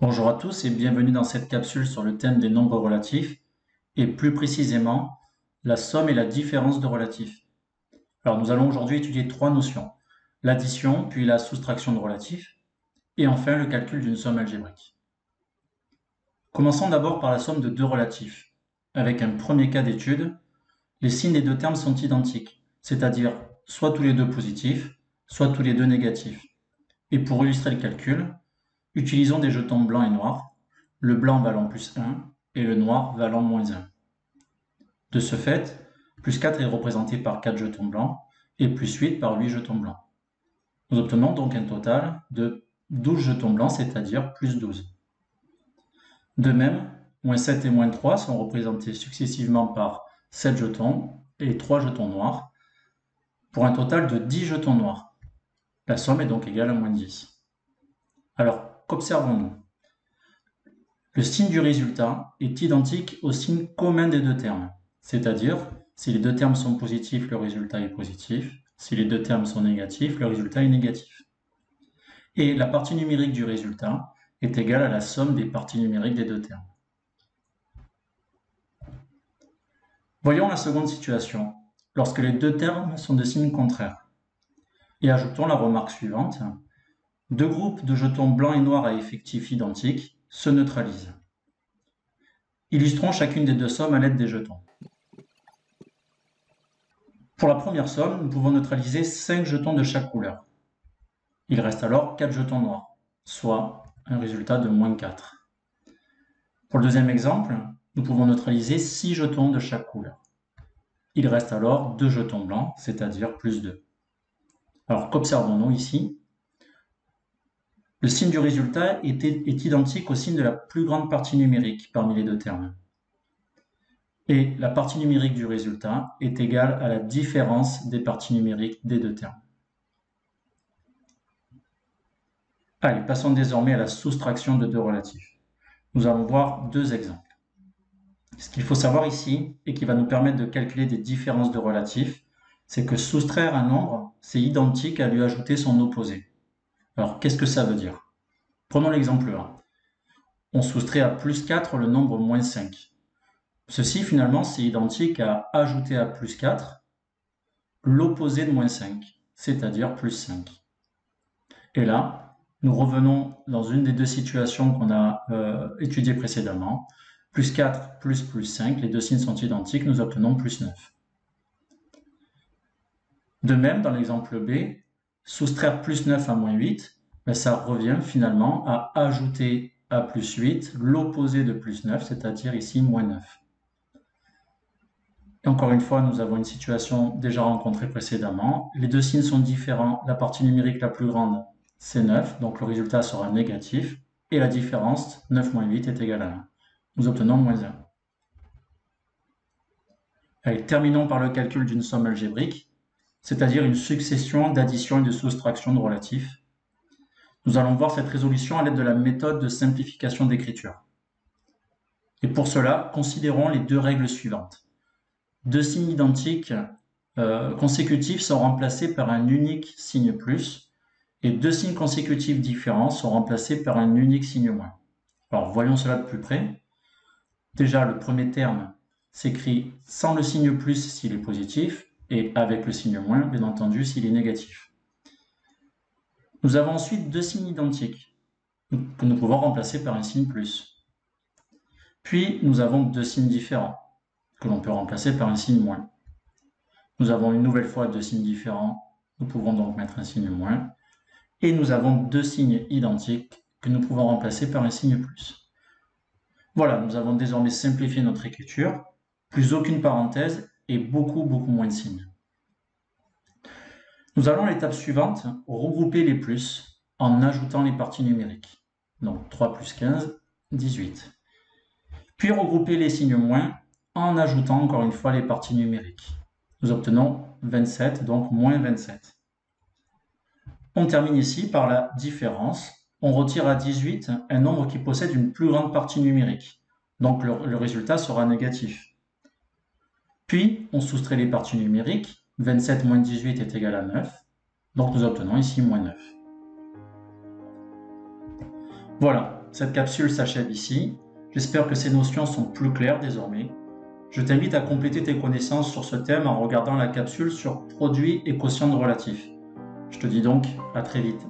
Bonjour à tous et bienvenue dans cette capsule sur le thème des nombres relatifs et plus précisément la somme et la différence de relatifs. Alors nous allons aujourd'hui étudier trois notions, l'addition puis la soustraction de relatifs et enfin le calcul d'une somme algébrique. Commençons d'abord par la somme de deux relatifs. Avec un premier cas d'étude, les signes des deux termes sont identiques, c'est-à-dire soit tous les deux positifs, soit tous les deux négatifs. Et pour illustrer le calcul, utilisons des jetons blancs et noirs, le blanc valant plus 1 et le noir valant moins 1. De ce fait, plus 4 est représenté par 4 jetons blancs et plus 8 par 8 jetons blancs. Nous obtenons donc un total de 12 jetons blancs, c'est-à-dire plus 12. De même, moins 7 et moins 3 sont représentés successivement par 7 jetons et 3 jetons noirs, pour un total de 10 jetons noirs. La somme est donc égale à moins 10. Alors, qu'observons-nous? Le signe du résultat est identique au signe commun des deux termes, c'est-à-dire, si les deux termes sont positifs, le résultat est positif, si les deux termes sont négatifs, le résultat est négatif. Et la partie numérique du résultat est égale à la somme des parties numériques des deux termes. Voyons la seconde situation, lorsque les deux termes sont de signes contraires. Et ajoutons la remarque suivante. Deux groupes de jetons blancs et noirs à effectifs identiques se neutralisent. Illustrons chacune des deux sommes à l'aide des jetons. Pour la première somme, nous pouvons neutraliser 5 jetons de chaque couleur. Il reste alors 4 jetons noirs, soit un résultat de moins 4. Pour le deuxième exemple, nous pouvons neutraliser 6 jetons de chaque couleur. Il reste alors 2 jetons blancs, c'est-à-dire plus 2. Alors qu'observons-nous ici? Le signe du résultat est identique au signe de la plus grande partie numérique parmi les deux termes. Et la partie numérique du résultat est égale à la différence des parties numériques des deux termes. Allez, passons désormais à la soustraction de deux relatifs. Nous allons voir deux exemples. Ce qu'il faut savoir ici, et qui va nous permettre de calculer des différences de relatifs, c'est que soustraire un nombre, c'est identique à lui ajouter son opposé. Alors, qu'est-ce que ça veut dire? Prenons l'exemple 1. On soustrait à plus 4 le nombre moins 5. Ceci, finalement, c'est identique à ajouter à plus 4 l'opposé de moins 5, c'est-à-dire plus 5. Et là, nous revenons dans une des deux situations qu'on a étudiées précédemment. Plus 4 plus 5, les deux signes sont identiques, nous obtenons plus 9. De même, dans l'exemple B, soustraire plus 9 à moins 8, ça revient finalement à ajouter à plus 8 l'opposé de plus 9, c'est-à-dire ici moins 9. Et encore une fois, nous avons une situation déjà rencontrée précédemment. Les deux signes sont différents. La partie numérique la plus grande, c'est 9, donc le résultat sera négatif. Et la différence, 9 moins 8 est égal à 1. Nous obtenons moins 1. Allez, terminons par le calcul d'une somme algébrique, c'est-à-dire une succession d'addition et de soustraction de relatifs. Nous allons voir cette résolution à l'aide de la méthode de simplification d'écriture. Et pour cela, considérons les deux règles suivantes. Deux signes identiques consécutifs sont remplacés par un unique signe plus, et deux signes consécutifs différents sont remplacés par un unique signe moins. Alors voyons cela de plus près. Déjà, le premier terme s'écrit sans le signe plus s'il est positif, et avec le signe moins, bien entendu, s'il est négatif. Nous avons ensuite deux signes identiques, que nous pouvons remplacer par un signe plus. Puis, nous avons deux signes différents, que l'on peut remplacer par un signe moins. Nous avons une nouvelle fois deux signes différents, nous pouvons donc mettre un signe moins. Et nous avons deux signes identiques que nous pouvons remplacer par un signe plus. Voilà, nous avons désormais simplifié notre écriture, plus aucune parenthèse et beaucoup moins de signes. Nous allons à l'étape suivante, regrouper les plus en ajoutant les parties numériques. Donc 3 plus 15, 18. Puis regrouper les signes moins en ajoutant encore une fois les parties numériques. Nous obtenons 27, donc moins 27. On termine ici par la différence. On retire à 18 un nombre qui possède une plus grande partie numérique. Donc le résultat sera négatif. Puis, on soustrait les parties numériques. 27 moins 18 est égal à 9. Donc nous obtenons ici moins 9. Voilà, cette capsule s'achève ici. J'espère que ces notions sont plus claires désormais. Je t'invite à compléter tes connaissances sur ce thème en regardant la capsule sur produits et quotients relatifs. Je te dis donc à très vite.